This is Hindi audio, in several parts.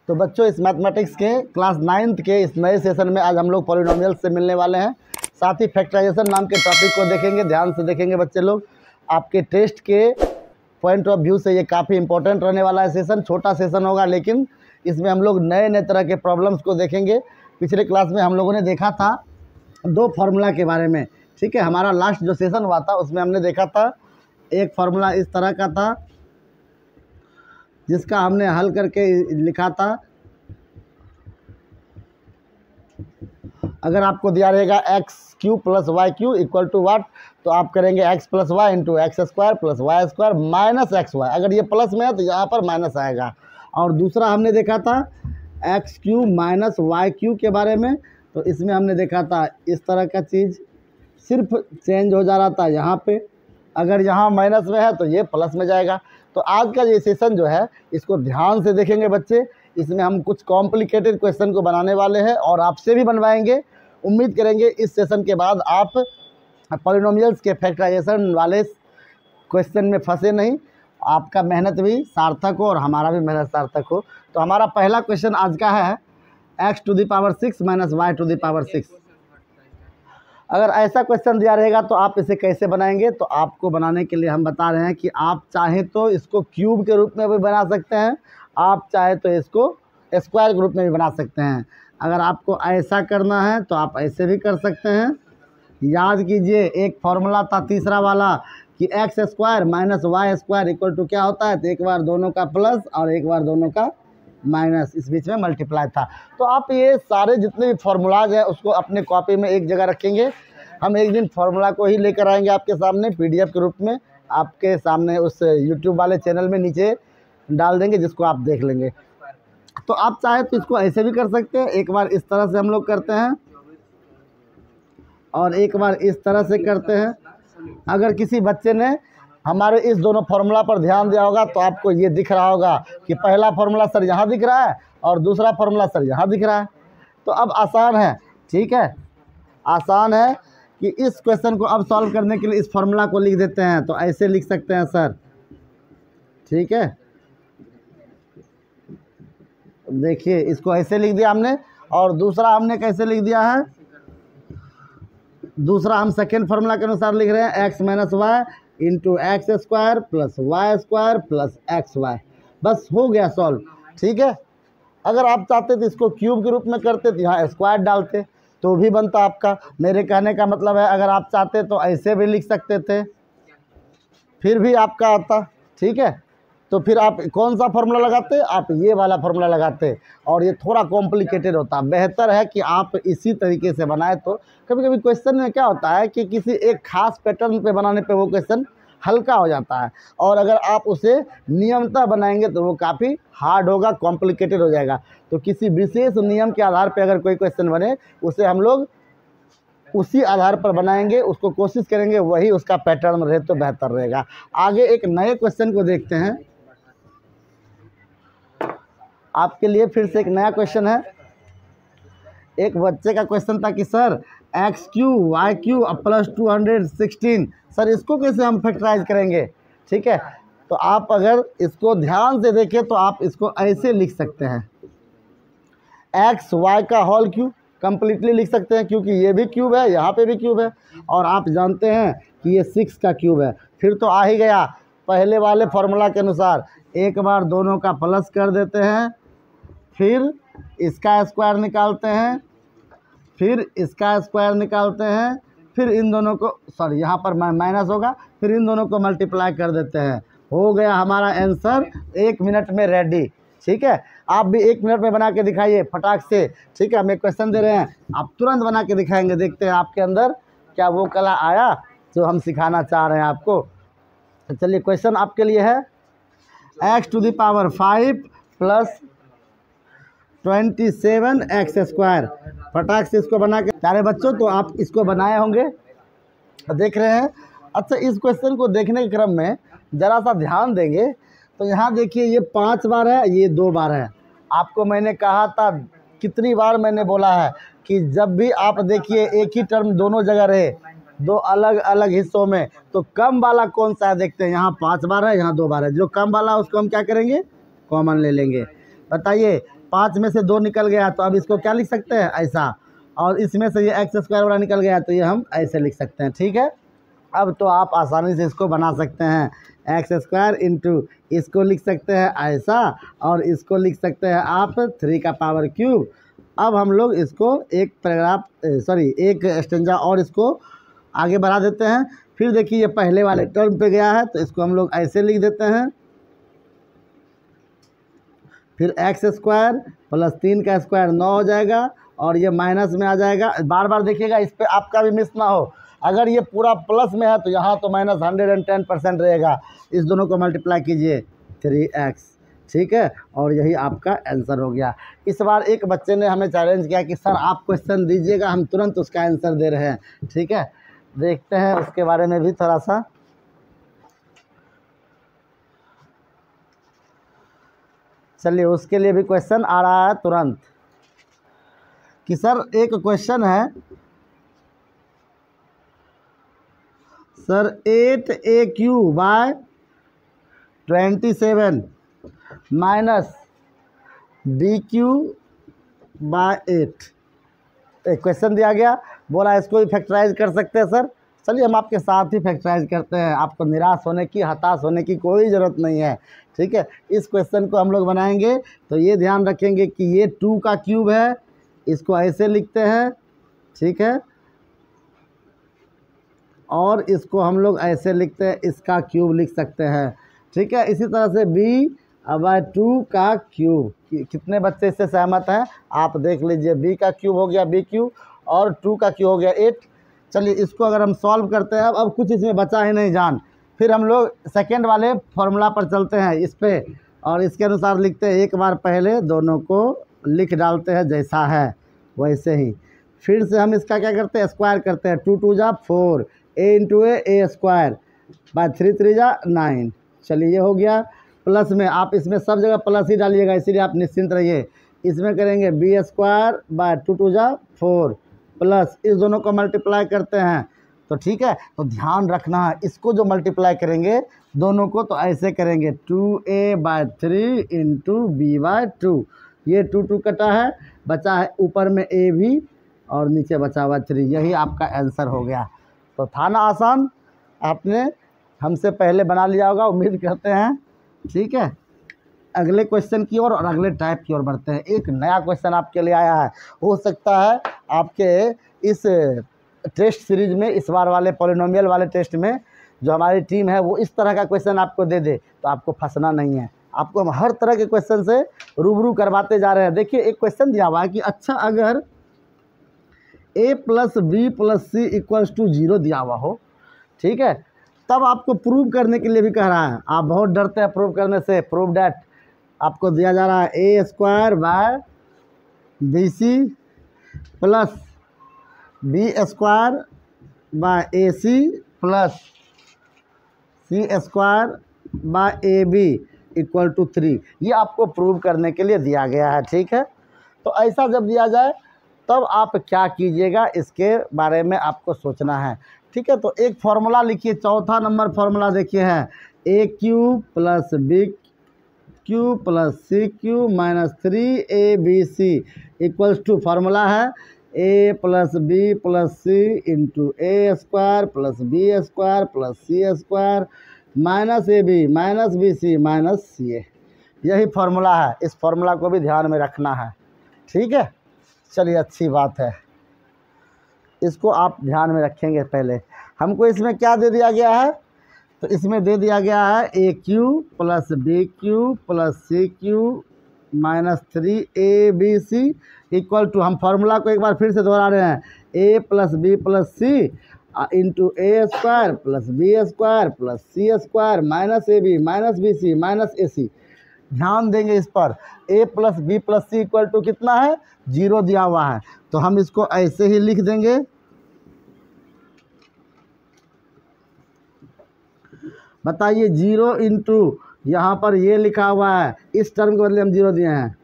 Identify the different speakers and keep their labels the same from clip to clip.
Speaker 1: तो बच्चों, इस मैथमेटिक्स के क्लास 9th के इस नए सेशन में आज हम लोग पॉलिनोमियल से मिलने वाले हैं। साथ ही फैक्टराइजेशन नाम के टॉपिक को देखेंगे, ध्यान से देखेंगे बच्चे लोग। आपके टेस्ट के पॉइंट ऑफ व्यू से ये काफ़ी इंपॉर्टेंट रहने वाला है सेशन। छोटा सेशन होगा, लेकिन इसमें हम लोग नए नए तरह के प्रॉब्लम्स को देखेंगे। पिछले क्लास में हम लोगों ने देखा था 2 फार्मूला के बारे में, ठीक है। हमारा लास्ट जो सेशन हुआ था उसमें हमने देखा था एक फार्मूला इस तरह का था, जिसका हमने हल करके लिखा था। अगर आपको दिया रहेगा x³ + y³ इक्वल टू वाट, तो आप करेंगे x + y into x² + y² minus xy। अगर ये प्लस में है तो यहाँ पर माइनस आएगा। और दूसरा हमने देखा था x³ - y³ के बारे में, तो इसमें हमने देखा था इस तरह का चीज़, सिर्फ चेंज हो जा रहा था यहाँ पे। अगर यहाँ माइनस में है तो ये प्लस में जाएगा। तो आज का ये सेशन जो है इसको ध्यान से देखेंगे बच्चे। इसमें हम कुछ कॉम्प्लिकेटेड क्वेश्चन को बनाने वाले हैं और आपसे भी बनवाएंगे। उम्मीद करेंगे इस सेशन के बाद आप पॉलिनोमियल्स के फैक्टराइजेशन वाले क्वेश्चन में फंसे नहीं, आपका मेहनत भी सार्थक हो और हमारा भी मेहनत सार्थक हो। तो हमारा पहला क्वेश्चन आज का है x⁶ - y⁶। अगर ऐसा क्वेश्चन दिया रहेगा तो आप इसे कैसे बनाएंगे, तो आपको बनाने के लिए हम बता रहे हैं कि आप चाहें तो इसको क्यूब के रूप में भी बना सकते हैं, आप चाहे तो इसको स्क्वायर के रूप में भी बना सकते हैं। अगर आपको ऐसा करना है तो आप ऐसे भी कर सकते हैं। याद कीजिए एक फार्मूला था तीसरा वाला कि x² - y² इक्वल टू क्या होता है, तो एक बार दोनों का प्लस और एक बार दोनों का माइनस, इस बीच में मल्टीप्लाई था। तो आप ये सारे जितने भी फार्मूलाज हैं उसको अपने कॉपी में एक जगह रखेंगे। हम एक दिन फार्मूला को ही लेकर आएंगे आपके सामने PDF के रूप में, आपके सामने उस YouTube वाले चैनल में नीचे डाल देंगे, जिसको आप देख लेंगे। तो आप चाहे तो इसको ऐसे भी कर सकते हैं। एक बार इस तरह से हम लोग करते हैं और एक बार इस तरह से करते हैं। अगर किसी बच्चे ने हमारे इस दोनों फार्मूला पर ध्यान दिया होगा तो आपको ये दिख रहा होगा कि पहला फार्मूला सर यहाँ दिख रहा है और दूसरा फार्मूला सर यहाँ दिख रहा है। तो अब आसान है, ठीक है, आसान है कि इस क्वेश्चन को अब सॉल्व करने के लिए इस फार्मूला को लिख देते हैं। तो ऐसे लिख सकते हैं सर, ठीक है। देखिए इसको ऐसे लिख दिया हमने, और दूसरा हमने कैसे लिख दिया है, दूसरा हम सेकेंड फार्मूला के अनुसार लिख रहे हैं x - y into x² + y² + xy। बस हो गया सॉल्व, ठीक है। अगर आप चाहते तो इसको क्यूब के रूप में करते तो यहाँ स्क्वायर डालते तो भी बनता आपका। मेरे कहने का मतलब है अगर आप चाहते तो ऐसे भी लिख सकते थे, फिर भी आपका आता, ठीक है। तो फिर आप कौन सा फार्मूला लगाते, आप ये वाला फार्मूला लगाते, और ये थोड़ा कॉम्प्लिकेटेड होता। बेहतर है कि आप इसी तरीके से बनाए। तो कभी कभी क्वेश्चन में क्या होता है कि किसी एक खास पैटर्न पे बनाने पे वो क्वेश्चन हल्का हो जाता है, और अगर आप उसे नियमतः बनाएंगे तो वो काफ़ी हार्ड होगा, कॉम्प्लिकेटेड हो जाएगा। तो किसी विशेष नियम के आधार पर अगर कोई क्वेश्चन बने, उसे हम लोग उसी आधार पर बनाएंगे, उसको कोशिश करेंगे वही उसका पैटर्न रहे तो बेहतर रहेगा। आगे एक नए क्वेश्चन को देखते हैं। आपके लिए फिर से एक नया क्वेश्चन है। एक बच्चे का क्वेश्चन था कि सर x³ y³ + 216, सर इसको कैसे हम फैक्टराइज करेंगे, ठीक है। तो आप अगर इसको ध्यान से देखें तो आप इसको ऐसे लिख सकते हैं, x y का होल क्यूब कंप्लीटली लिख सकते हैं, क्योंकि ये भी क्यूब है, यहाँ पे भी क्यूब है, और आप जानते हैं कि ये 6 का क्यूब है। फिर तो आ ही गया पहले वाले फार्मूला के अनुसार, एक बार दोनों का प्लस कर देते हैं, फिर इसका स्क्वायर निकालते हैं, फिर इसका स्क्वायर निकालते हैं, फिर इन दोनों को, सॉरी यहाँ पर माइनस होगा, फिर इन दोनों को मल्टीप्लाई कर देते हैं। हो गया हमारा आंसर 1 मिनट में रेडी, ठीक है। आप भी 1 मिनट में बना के दिखाइए फटाक से, ठीक है। हम एक क्वेश्चन दे रहे हैं, आप तुरंत बना के दिखाएंगे। देखते हैं आपके अंदर क्या वो कला आया जो हम सिखाना चाह रहे हैं आपको। तो चलिए क्वेश्चन आपके लिए है x⁵ + 27x²। फटाक से इसको बना के, प्यारे बच्चों तो आप इसको बनाए होंगे, देख रहे हैं। अच्छा, इस क्वेश्चन को देखने के क्रम में ज़रा सा ध्यान देंगे तो यहाँ देखिए ये 5 बार है, ये 2 बार है। आपको मैंने कहा था, कितनी बार मैंने बोला है कि जब भी आप देखिए एक ही टर्म दोनों जगह रहे, 2 अलग अलग हिस्सों में, तो कम वाला कौन सा है देखते हैं। यहाँ 5 बार है, यहाँ 2 बार है। जो कम वाला उसको हम क्या करेंगे, कॉमन ले लेंगे। बताइए 5 में से 2 निकल गया तो अब इसको क्या लिख सकते हैं, ऐसा। और इसमें से ये एक्स स्क्वायर वाला निकल गया तो ये हम ऐसे लिख सकते हैं, ठीक है। अब तो आप आसानी से इसको बना सकते हैं, एक्स स्क्वायर इंटू इसको लिख सकते हैं ऐसा, और इसको लिख सकते हैं आप 3 का पावर क्यूब। अब हम लोग इसको एक एक स्टेंजा और इसको आगे बढ़ा देते हैं। फिर देखिए ये पहले वाले टर्म पे गया है तो इसको हम लोग ऐसे लिख देते हैं, फिर एक्स स्क्वायर प्लस 3 का स्क्वायर 9 हो जाएगा और ये माइनस में आ जाएगा। बार बार देखिएगा इस पर आपका भी मिस ना हो, अगर ये पूरा प्लस में है तो यहाँ तो माइनस 110% रहेगा। इस दोनों को मल्टीप्लाई कीजिए 3x, ठीक है, और यही आपका आंसर हो गया। इस बार एक बच्चे ने हमें चैलेंज किया कि सर आप क्वेश्चन दीजिएगा, हम तुरंत उसका आंसर दे रहे हैं, ठीक है। देखते हैं उसके बारे में भी थोड़ा सा। चलिए उसके लिए भी क्वेश्चन आ रहा है तुरंत कि सर एक क्वेश्चन है, सर 8AQ/27 माइनस DQ/8 एक क्वेश्चन दिया गया, बोला इसको भी फैक्टराइज कर सकते हैं सर। चलिए हम आपके साथ ही फैक्टराइज करते हैं, आपको निराश होने की, हताश होने की कोई ज़रूरत नहीं है, ठीक है। इस क्वेश्चन को हम लोग बनाएंगे तो ये ध्यान रखेंगे कि ये 2 का क्यूब है, इसको ऐसे लिखते हैं, ठीक है, और इसको हम लोग ऐसे लिखते हैं, इसका क्यूब लिख सकते हैं, ठीक है। इसी तरह से b/2 का क्यूब, कितने बच्चे इससे सहमत हैं आप देख लीजिए। b का क्यूब हो गया b³ और 2 का क्यूब हो गया 8। चलिए इसको अगर हम सॉल्व करते हैं, अब कुछ इसमें बचा ही नहीं जान, फिर हम लोग सेकेंड वाले फॉर्मूला पर चलते हैं इस पे, और इसके अनुसार लिखते हैं। एक बार पहले दोनों को लिख डालते हैं जैसा है वैसे ही, फिर से हम इसका क्या करते हैं, स्क्वायर करते हैं। 2 2 जा 4, a into A square by 3 3 जा 9। चलिए ये हो गया। प्लस में आप इसमें सब जगह प्लस ही डालिएगा, इसीलिए आप निश्चिंत रहिए। इसमें करेंगे b² बाय 2 2 जा 4 प्लस इस दोनों को मल्टीप्लाई करते हैं तो ठीक है। तो ध्यान रखना है, इसको जो मल्टीप्लाई करेंगे दोनों को तो ऐसे करेंगे 2a/3 इंटू b/2। ये 2 2 कटा है, बचा है ऊपर में a भी और नीचे बचा हुआ 3। यही आपका आंसर हो गया। तो था ना आसान, आपने हमसे पहले बना लिया होगा, उम्मीद करते हैं, ठीक है। अगले क्वेश्चन की ओर और अगले टाइप की ओर बढ़ते हैं। एक नया क्वेश्चन आपके लिए आया है, हो सकता है आपके इस टेस्ट सीरीज में, इस बार वाले पॉलिनोमियल वाले टेस्ट में जो हमारी टीम है वो इस तरह का क्वेश्चन आपको दे दे, तो आपको फंसना नहीं है। आपको हम हर तरह के क्वेश्चन से रूबरू करवाते जा रहे हैं। देखिए एक क्वेश्चन दिया हुआ है कि अच्छा अगर a + b + c = 0 दिया हुआ हो, ठीक है, तब आपको प्रूव करने के लिए भी कह रहा है। आप बहुत डरते हैं प्रूव करने से। प्रूव डैट आपको दिया जा रहा है a² / bc plus b² / ac plus c² / ab = 3। ये आपको प्रूव करने के लिए दिया गया है, ठीक है। तो ऐसा जब दिया जाए तब आप क्या कीजिएगा, इसके बारे में आपको सोचना है, ठीक है। तो एक फार्मूला लिखिए, चौथा नंबर फार्मूला देखिए है a³ + b³ + c³ - 3abc = formula है a + b + c into a² + b² + c² -ab -bc -ca। यही फार्मूला है, इस फार्मूला को भी ध्यान में रखना है, ठीक है। चलिए अच्छी बात है, इसको आप ध्यान में रखेंगे। पहले हमको इसमें क्या दे दिया गया है, तो इसमें दे दिया गया है a³ + b³ + c³ - 3abc = हम फार्मूला को एक बार फिर से दोहरा रहे हैं, a + b + c into a² + b² + c² -ab -bc -ac। ध्यान देंगे इस पर, a + b + c = कितना है, 0 दिया हुआ है, तो हम इसको ऐसे ही लिख देंगे। बताइए 0 इंटू यहाँ पर ये लिखा हुआ है, इस टर्म के बदले हम 0 दिए हैं,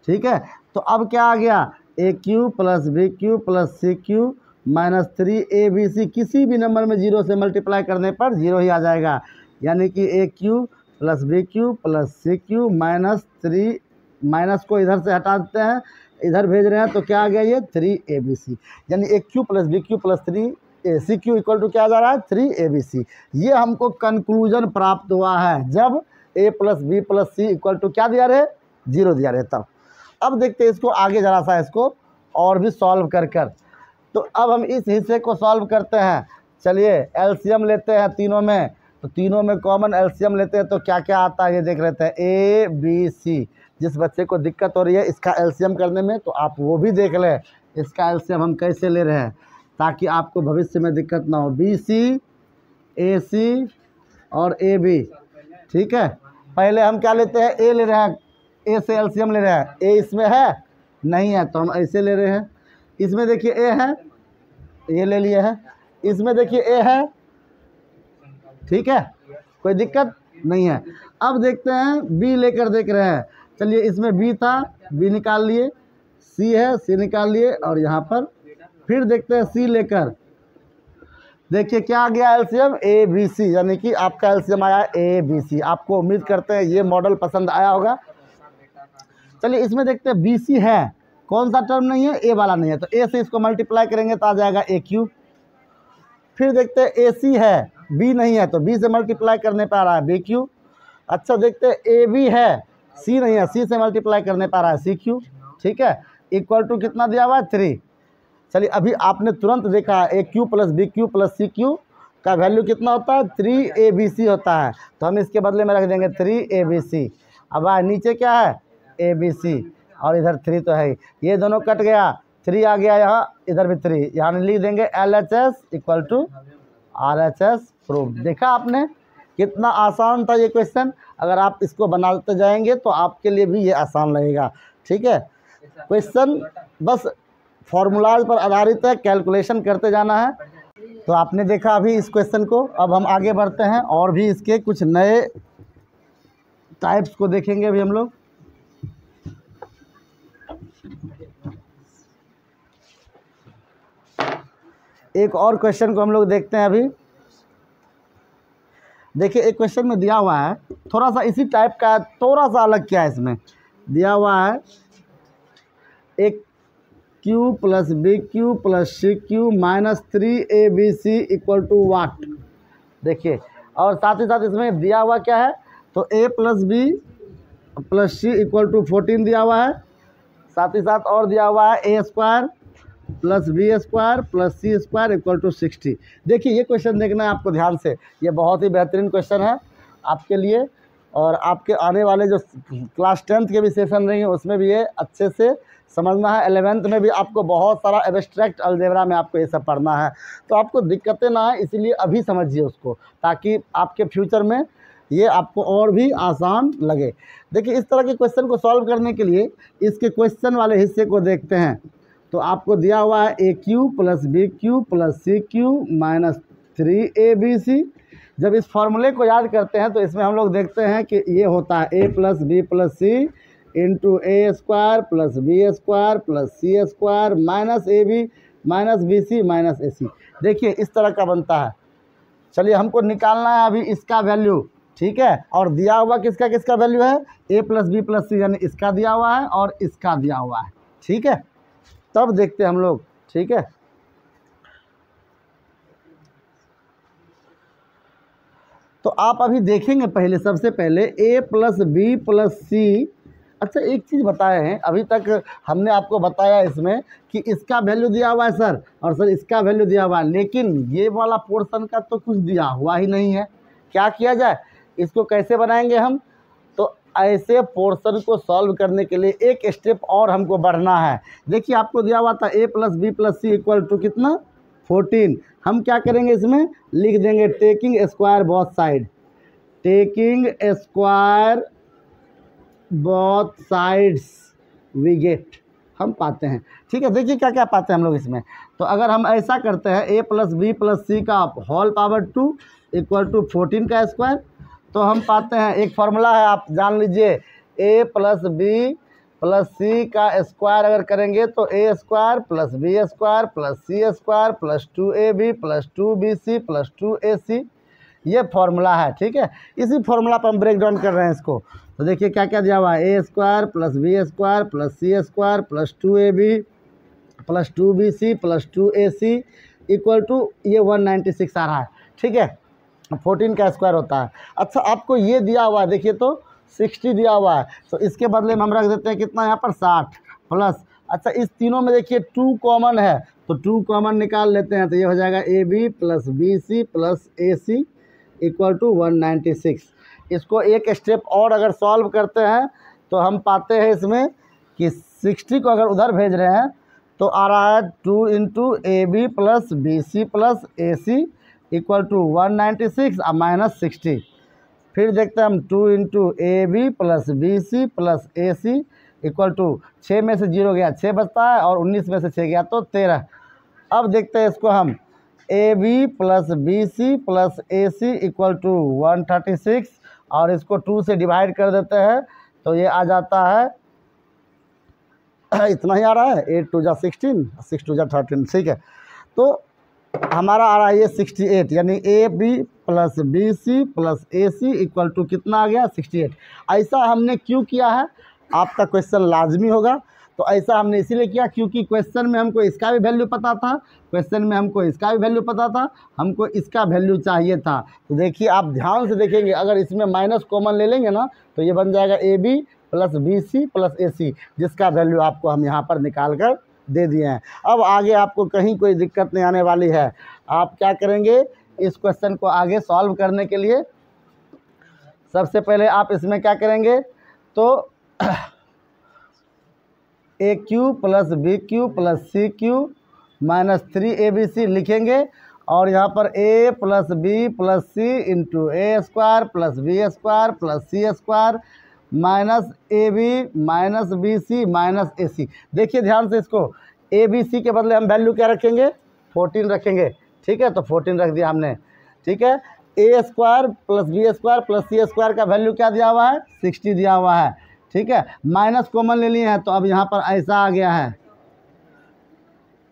Speaker 1: ठीक है। तो अब क्या आ गया, a³ + b³ + c³ - 3abc। किसी भी नंबर में 0 से मल्टीप्लाई करने पर 0 ही आ जाएगा। यानी कि A cube plus B Q plus C cube minus 3, minus को इधर से हटा देते हैं, इधर भेज रहे हैं तो क्या आ गया ये 3abc, यानी A cube plus B Q प्लस 3सी क्यू इक्वल टू क्या जा रहा है 3abc। ये हमको कंक्लूजन प्राप्त हुआ है जब a plus B plus c equal to क्या दिया रहे 0 दिया रहे तब। अब देखते हैं इसको आगे जरा सा इसको और भी सॉल्व कर कर। तो अब हम इस हिस्से को सॉल्व करते हैं। चलिए एलसीएम लेते हैं तीनों में, तो तीनों में कॉमन एलसीएम लेते हैं तो क्या क्या आता है ये देख लेते हैं। ए बी सी, जिस बच्चे को दिक्कत हो रही है इसका एलसीएम करने में तो आप वो भी देख लें इसका एलसीएम हम कैसे ले रहे हैं ताकि आपको भविष्य में दिक्कत ना हो। बी सी, ए सी और ए बी, ठीक है। पहले हम क्या लेते हैं, ए ले रहे हैं, ए से एलसीएम ले रहे हैं। ए इसमें है नहीं है तो हम ऐसे ले रहे हैं। इसमें देखिए ए है, ये ले लिए है। इसमें देखिए ए है, ठीक है, कोई दिक्कत नहीं है। अब देखते हैं बी लेकर देख रहे हैं। चलिए इसमें बी था, बी निकाल लिए, सी है, सी निकाल लिए, और यहाँ पर फिर देखते हैं सी लेकर। देखिए क्या आ गया एलसीएम ए बी सी, यानी कि आपका एलसीएम आया ए बी सी। आपको उम्मीद करते हैं ये मॉडल पसंद आया होगा। चलिए इसमें देखते हैं बी सी है, कौन सा टर्म नहीं है, ए वाला नहीं है, तो ए से इसको मल्टीप्लाई करेंगे तो आ जाएगा ए क्यू। फिर देखते हैं ए सी है, बी नहीं है तो बी से मल्टीप्लाई करने पर आ रहा है बी क्यू। अच्छा देखते हैं ए बी है, सी नहीं है, सी से मल्टीप्लाई करने पर आ रहा है सी क्यू, ठीक है। इक्वल टू कितना दिया हुआ है 3। चलिए अभी आपने तुरंत देखा A cube plus B Q plus C cube का वैल्यू कितना होता है 3abc होता है, तो हम इसके बदले में रख देंगे 3abc। अब नीचे क्या है abc और इधर 3 तो है ही, ये दोनों कट गया, 3 आ गया यहाँ, इधर भी 3, यहाँ लिख देंगे LHS equal to RHS proof. देखा आपने कितना आसान था ये क्वेश्चन। अगर आप इसको बनाते जाएंगे तो आपके लिए भी ये आसान लगेगा, ठीक है। क्वेश्चन बस फॉर्मूलाज पर आधारित है, कैलकुलेशन करते जाना है। तो आपने देखा अभी इस क्वेश्चन को। अब हम आगे बढ़ते हैं और भी इसके कुछ नए टाइप्स को देखेंगे अभी हम लोग। एक और क्वेश्चन को हम लोग देखते हैं अभी। देखिए एक क्वेश्चन में दिया हुआ है थोड़ा सा इसी टाइप का, थोड़ा सा अलग क्या है इसमें दिया हुआ है, एक cube plus B Q plus C cube minus 3abc equal to what. देखिए और साथ ही साथ इसमें दिया हुआ क्या है, तो a plus B plus c equal to 14 दिया हुआ है। साथ ही साथ और दिया हुआ है a square plus B square plus C square equal to 60। देखिए ये क्वेश्चन देखना है आपको ध्यान से, ये बहुत ही बेहतरीन क्वेश्चन है आपके लिए, और आपके आने वाले जो क्लास 10th के भी सेशन रहेंगे उसमें भी ये अच्छे से समझना है। 11th में भी आपको बहुत सारा एब्स्ट्रैक्ट अलजेब्रा में आपको ये सब पढ़ना है, तो आपको दिक्कतें ना आए इसलिए अभी समझिए उसको, ताकि आपके फ्यूचर में ये आपको और भी आसान लगे। देखिए इस तरह के क्वेश्चन को सॉल्व करने के लिए इसके क्वेश्चन वाले हिस्से को देखते हैं। तो आपको दिया हुआ है A cube plus B Q plus C cube minus 3abc। जब इस फॉर्मूले को याद करते हैं तो इसमें हम लोग देखते हैं कि ये होता है a plus B plus C into A square plus B square plus C square minus A B minus B C minus A C. देखिए इस तरह का बनता है। चलिए हमको निकालना है अभी इसका वैल्यू, ठीक है। और दिया हुआ किसका किसका वैल्यू है, a प्लस बी प्लस सी, यानी इसका दिया हुआ है और इसका दिया हुआ है, ठीक है। तब देखते हैं हम लोग, ठीक है। तो आप अभी देखेंगे पहले, सबसे पहले a प्लस बी प्लस सी। अच्छा एक चीज़ बताए हैं, अभी तक हमने आपको बताया इसमें कि इसका वैल्यू दिया हुआ है सर, और सर इसका वैल्यू दिया हुआ है, लेकिन ये वाला पोर्शन का तो कुछ दिया हुआ ही नहीं है। क्या किया जाए, इसको कैसे बनाएंगे हम, तो ऐसे पोर्शन को सॉल्व करने के लिए एक स्टेप और हमको बढ़ना है। देखिए आपको दिया हुआ था a plus B plus c equal to कितना 14। हम क्या करेंगे, इसमें लिख देंगे taking square both side, taking square both sides we get, हम पाते हैं, ठीक है। देखिए क्या क्या पाते हैं हम लोग इसमें। तो अगर हम ऐसा करते हैं a plus B plus c का होल पावर 2 इक्वल टू 14 का स्क्वायर, तो हम पाते हैं एक फार्मूला है, आप जान लीजिए, a plus B plus c का स्क्वायर अगर करेंगे तो a square plus B square plus C square plus 2ab plus 2bc plus 2ac। ये फॉर्मूला है, ठीक है। इसी फॉर्मूला पर हम ब्रेक डाउन कर रहे हैं इसको। तो देखिए क्या क्या दिया हुआ है, A square plus B square plus C square plus 2ab plus 2bc plus 2ac equal to ये 196 आ रहा है, ठीक है। 14 का स्क्वायर होता है। अच्छा आपको ये दिया हुआ है, देखिए तो 60 दिया हुआ है, तो इसके बदले में हम रख देते हैं कितना यहाँ पर 60 प्लस। अच्छा इस तीनों में देखिए 2 कॉमन है, तो 2 कॉमन निकाल लेते हैं, तो ये हो जाएगा AB plus BC plus AC equal to 196। इसको एक स्टेप और अगर सॉल्व करते हैं तो हम पाते हैं इसमें कि 60 को अगर उधर भेज रहे हैं तो आ रहा है 2 into AB plus BC plus AC equal to 196 और माइनस 60। फिर देखते हैं हम 2 into AB plus BC plus AC equal to 6 में से 0 गया 6 बचता है और 19 में से 6 गया तो 13। अब देखते हैं इसको हम AB plus BC plus AC equal to 136 और इसको 2 से डिवाइड कर देते हैं तो ये आ जाता है इतना ही आ रहा है, 8 2 जा 16 6 2 जा 13, ठीक है। तो हमारा आ रहा है ये 68, यानी AB plus BC plus AC equal to कितना आ गया 68। ऐसा हमने क्यों किया है, आपका क्वेश्चन लाजमी होगा। तो ऐसा हमने इसीलिए किया क्योंकि क्वेश्चन में हमको इसका भी वैल्यू पता था, क्वेश्चन में हमको इसका भी वैल्यू पता था, हमको इसका वैल्यू चाहिए था। तो देखिए आप ध्यान से देखेंगे, अगर इसमें माइनस कॉमन ले लेंगे ना तो ये बन जाएगा AB plus BC plus AC, जिसका वैल्यू आपको हम यहाँ पर निकाल कर दे दिए हैं। अब आगे आपको कहीं कोई दिक्कत नहीं आने वाली है। आप क्या करेंगे, इस क्वेश्चन को आगे सॉल्व करने के लिए सबसे पहले आप इसमें क्या करेंगे, तो AQ plus BQ plus CQ minus 3ABC लिखेंगे और यहाँ पर A plus B plus C into A square plus B square plus C square minus AB minus BC minus AC। देखिए ध्यान से, इसको ABC के बदले हम वैल्यू क्या रखेंगे, 14 रखेंगे, ठीक है। तो 14 रख दिया हमने, ठीक है। A square plus B square plus C square का वैल्यू क्या दिया हुआ है, 60 दिया हुआ है, ठीक है। माइनस कॉमन ले लिए हैं तो अब यहाँ पर ऐसा आ गया है,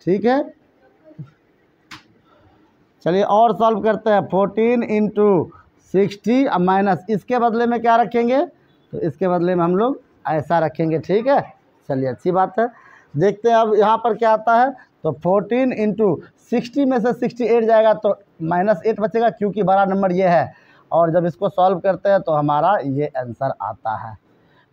Speaker 1: ठीक है। चलिए और सॉल्व करते हैं, 14 इंटू 60 अब माइनस, इसके बदले में क्या रखेंगे, तो इसके बदले में हम लोग ऐसा रखेंगे, ठीक है। चलिए अच्छी बात है, देखते हैं अब यहाँ पर क्या आता है। तो 14 इंटू 60 में से 68 जाएगा तो माइनस 8 बचेगा क्योंकि बड़ा नंबर ये है, और जब इसको सॉल्व करते हैं तो हमारा ये आंसर आता है।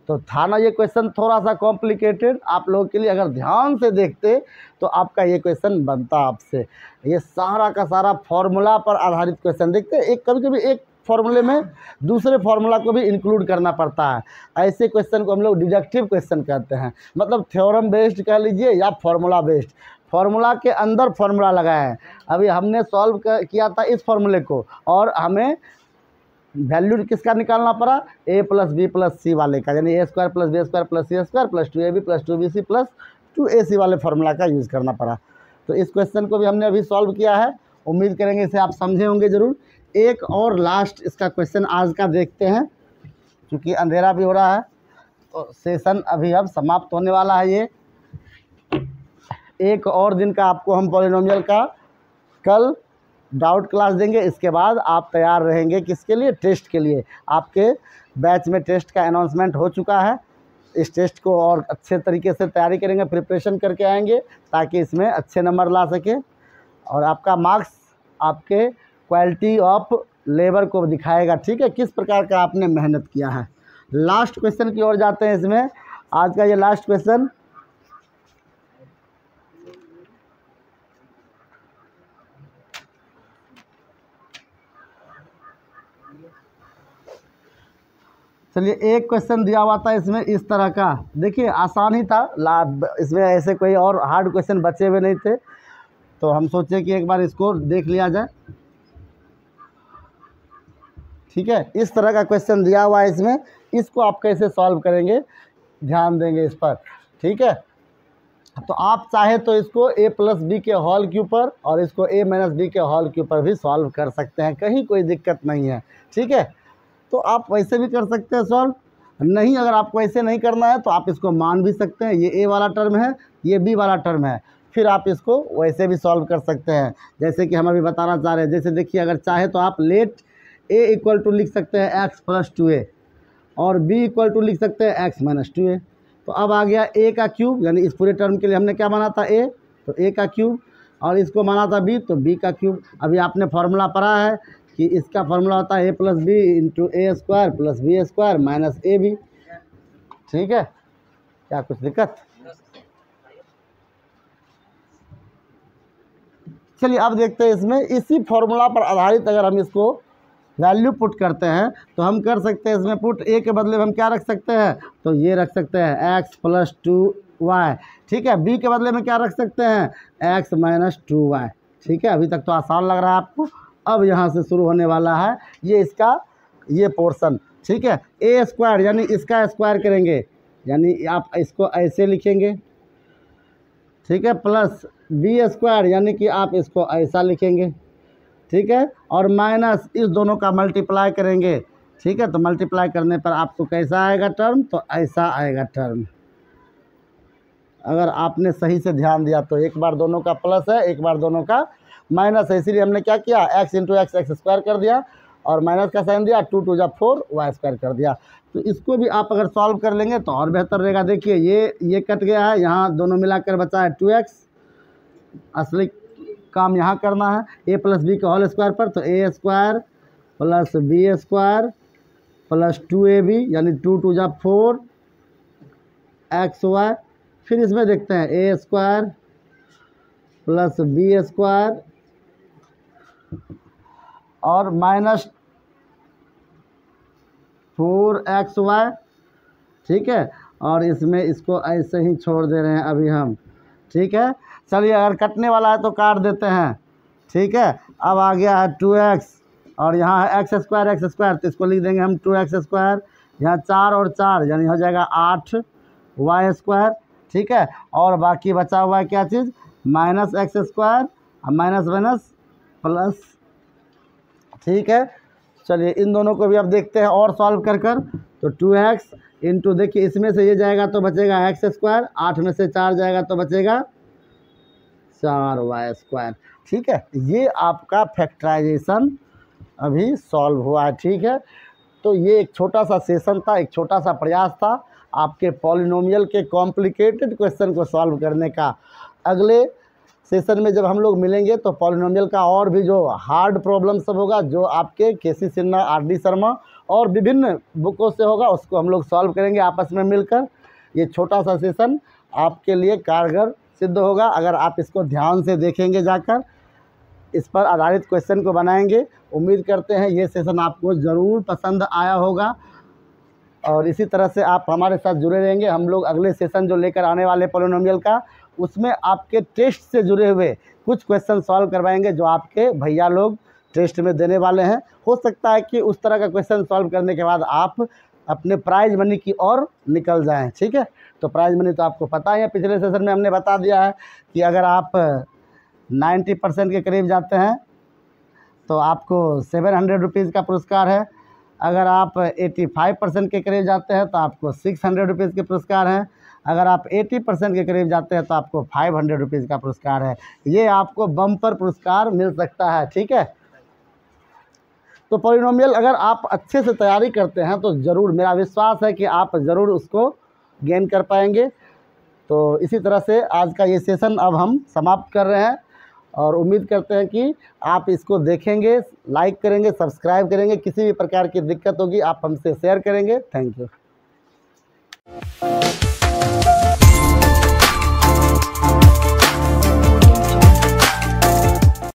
Speaker 1: तो था ना ये क्वेश्चन थोड़ा सा कॉम्प्लिकेटेड आप लोगों के लिए, अगर ध्यान से देखते तो आपका ये क्वेश्चन बनता आपसे। ये सारा का सारा फॉर्मूला पर आधारित क्वेश्चन, देखते हैं एक कभी कभी एक फॉर्मूले में दूसरे फॉर्मूला को भी इंक्लूड करना पड़ता है। ऐसे क्वेश्चन को हम लोग डिडक्टिव क्वेश्चन कहते हैं, मतलब थ्योरम बेस्ड कह लीजिए या फॉर्मूला बेस्ड, फॉर्मूला के अंदर फॉर्मूला लगाए हैं। अभी हमने सॉल्व किया था इस फॉर्मूले को और हमें वैल्यू किसका निकालना पड़ा, A plus B plus C वाले का, यानी A square plus B square plus C square plus 2AB plus 2BC plus 2AC वाले फार्मूला का यूज़ करना पड़ा। तो इस क्वेश्चन को भी हमने अभी सॉल्व किया है, उम्मीद करेंगे इसे आप समझे होंगे ज़रूर। एक और लास्ट इसका क्वेश्चन आज का देखते हैं, क्योंकि अंधेरा भी हो रहा है तो सेशन अभी अब समाप्त होने वाला है। ये एक और दिन का आपको हम पॉलिनोमियल का कल डाउट क्लास देंगे, इसके बाद आप तैयार रहेंगे किसके लिए, टेस्ट के लिए। आपके बैच में टेस्ट का अनाउंसमेंट हो चुका है, इस टेस्ट को और अच्छे तरीके से तैयारी करेंगे, प्रिपरेशन करके आएंगे ताकि इसमें अच्छे नंबर ला सके और आपका मार्क्स आपके क्वालिटी ऑफ लेबर को दिखाएगा, ठीक है, किस प्रकार का आपने मेहनत किया है। लास्ट क्वेश्चन की ओर जाते हैं इसमें, आज का ये लास्ट क्वेश्चन। चलिए एक क्वेश्चन दिया हुआ था इसमें इस तरह का, देखिए आसान ही था, इसमें ऐसे कोई और हार्ड क्वेश्चन बचे हुए नहीं थे, तो हम सोचे कि एक बार इसको देख लिया जाए, ठीक है। इस तरह का क्वेश्चन दिया हुआ है इसमें, इसको आप कैसे सॉल्व करेंगे ध्यान देंगे इस पर, ठीक है। तो आप चाहे तो इसको A प्लस बी के होल के ऊपर और इसको A माइनस बी के होल के ऊपर भी सॉल्व कर सकते हैं, कहीं कोई दिक्कत नहीं है, ठीक है। तो आप वैसे भी कर सकते हैं सॉल्व, नहीं अगर आपको ऐसे नहीं करना है तो आप इसको मान भी सकते हैं, ये A वाला टर्म है, ये B वाला टर्म है, फिर आप इसको वैसे भी सॉल्व कर सकते हैं, जैसे कि हम अभी बताना चाह रहे हैं। जैसे देखिए अगर चाहे तो आप लेट ए इक्वल टू लिख सकते हैं एक्स प्लस 2a और बी इक्वल टू लिख सकते हैं एक्स माइनस 2a। तो अब आ गया ए का क्यूब, यानी इस पूरे टर्म के लिए हमने क्या माना था ए, तो ए का क्यूब, और इसको माना था बी, तो बी का क्यूब। अभी आपने फार्मूला पढ़ा है कि इसका फार्मूला होता है A plus B into A square plus B square minus A B. ठीक है, क्या कुछ दिक्कत? चलिए अब देखते हैं इसमें इसी फॉर्मूला पर आधारित अगर हम इसको वैल्यू पुट करते हैं तो हम कर सकते हैं इसमें पुट ए के बदले में हम क्या रख सकते हैं, तो ये रख सकते हैं एक्स प्लस 2y। ठीक है, बी के बदले में क्या रख सकते हैं, एक्स माइनस 2y। ठीक है, अभी तक तो आसान लग रहा है आपको। अब यहाँ से शुरू होने वाला है ये इसका ये पोर्शन। ठीक है, ए स्क्वायर यानी इसका स्क्वायर करेंगे, यानी आप इसको ऐसे लिखेंगे। ठीक है, प्लस बी स्क्वायर यानी कि आप इसको ऐसा लिखेंगे। ठीक है, और माइनस इस दोनों का मल्टीप्लाई करेंगे। ठीक है, तो मल्टीप्लाई करने पर आपको कैसा आएगा टर्म, तो ऐसा आएगा टर्म। अगर आपने सही से ध्यान दिया तो एक बार दोनों का प्लस है, एक बार दोनों का माइनस है, इसीलिए हमने क्या किया, x into x x square कर दिया और माइनस का साइन दिया, 2 2 जा 4 वाई स्क्वायर कर दिया। तो इसको भी आप अगर सॉल्व कर लेंगे तो और बेहतर रहेगा। देखिए ये कट गया है, यहाँ दोनों मिलाकर बचा है 2x। असली काम यहाँ करना है ए प्लस बी का होल स्क्वायर पर, तो A square plus B square plus 2ab यानी 2 2 जा 4 एक्स वाई। फिर इसमें देखते हैं ए स्क्वायर प्लस बी स्क्वायर और माइनस 4xy। ठीक है, और इसमें इसको ऐसे ही छोड़ दे रहे हैं अभी हम। ठीक है, चलिए अगर कटने वाला है तो काट देते हैं। ठीक है, अब आ गया है 2x और यहाँ है एक्स स्क्वायर, तो इसको लिख देंगे हम 2x स्क्वायर, यहाँ 4 और 4 यानी हो जाएगा 8y स्क्वायर। ठीक है, और बाकी बचा हुआ है क्या चीज़, minus X square minus minus plus. ठीक है, चलिए इन दोनों को भी अब देखते हैं और सॉल्व कर तो 2x इंटू, देखिए इसमें से ये जाएगा तो बचेगा एक्स स्क्वायर, 8 में से 4 जाएगा तो बचेगा 4y स्क्वायर। ठीक है, ये आपका फैक्टराइजेशन अभी सॉल्व हुआ है। ठीक है, तो ये एक छोटा सा सेशन था, एक छोटा सा प्रयास था आपके पॉलिनोमियल के कॉम्प्लिकेटेड क्वेश्चन को सॉल्व करने का। अगले सेशन में जब हम लोग मिलेंगे तो पॉलिनोमियल का और भी जो हार्ड प्रॉब्लम सब होगा, जो आपके केसी सिन्हा, आर.डी. शर्मा और विभिन्न बुकों से होगा, उसको हम लोग सॉल्व करेंगे आपस में मिलकर। ये छोटा सा सेशन आपके लिए कारगर सिद्ध होगा अगर आप इसको ध्यान से देखेंगे, जाकर इस पर आधारित क्वेश्चन को बनाएंगे। उम्मीद करते हैं ये सेशन आपको ज़रूर पसंद आया होगा और इसी तरह से आप हमारे साथ जुड़े रहेंगे। हम लोग अगले सेशन जो लेकर आने वाले पॉलिनोमियल का, उसमें आपके टेस्ट से जुड़े हुए कुछ क्वेश्चन सॉल्व करवाएंगे जो आपके भैया लोग टेस्ट में देने वाले हैं। हो सकता है कि उस तरह का क्वेश्चन सॉल्व करने के बाद आप अपने प्राइज मनी की ओर निकल जाएं। ठीक है, तो प्राइज मनी तो आपको पता ही है, पिछले सेशन में हमने बता दिया है कि अगर आप 90% के करीब जाते हैं तो आपको 700 रुपीज़ का पुरस्कार है। अगर आप 85% के करीब जाते हैं तो आपको 600 रुपीज़ के पुरस्कार हैं। अगर आप 80% के करीब जाते हैं तो आपको 500 रुपीज़ का पुरस्कार है। ये आपको बम्पर पुरस्कार मिल सकता है। ठीक है, तो पॉलिनोमियल अगर आप अच्छे से तैयारी करते हैं तो ज़रूर, मेरा विश्वास है कि आप ज़रूर उसको गेन कर पाएंगे। तो इसी तरह से आज का ये सेशन अब हम समाप्त कर रहे हैं और उम्मीद करते हैं कि आप इसको देखेंगे, लाइक करेंगे, सब्सक्राइब करेंगे। किसी भी प्रकार की दिक्कत होगी आप हमसे शेयर करेंगे। Thank you.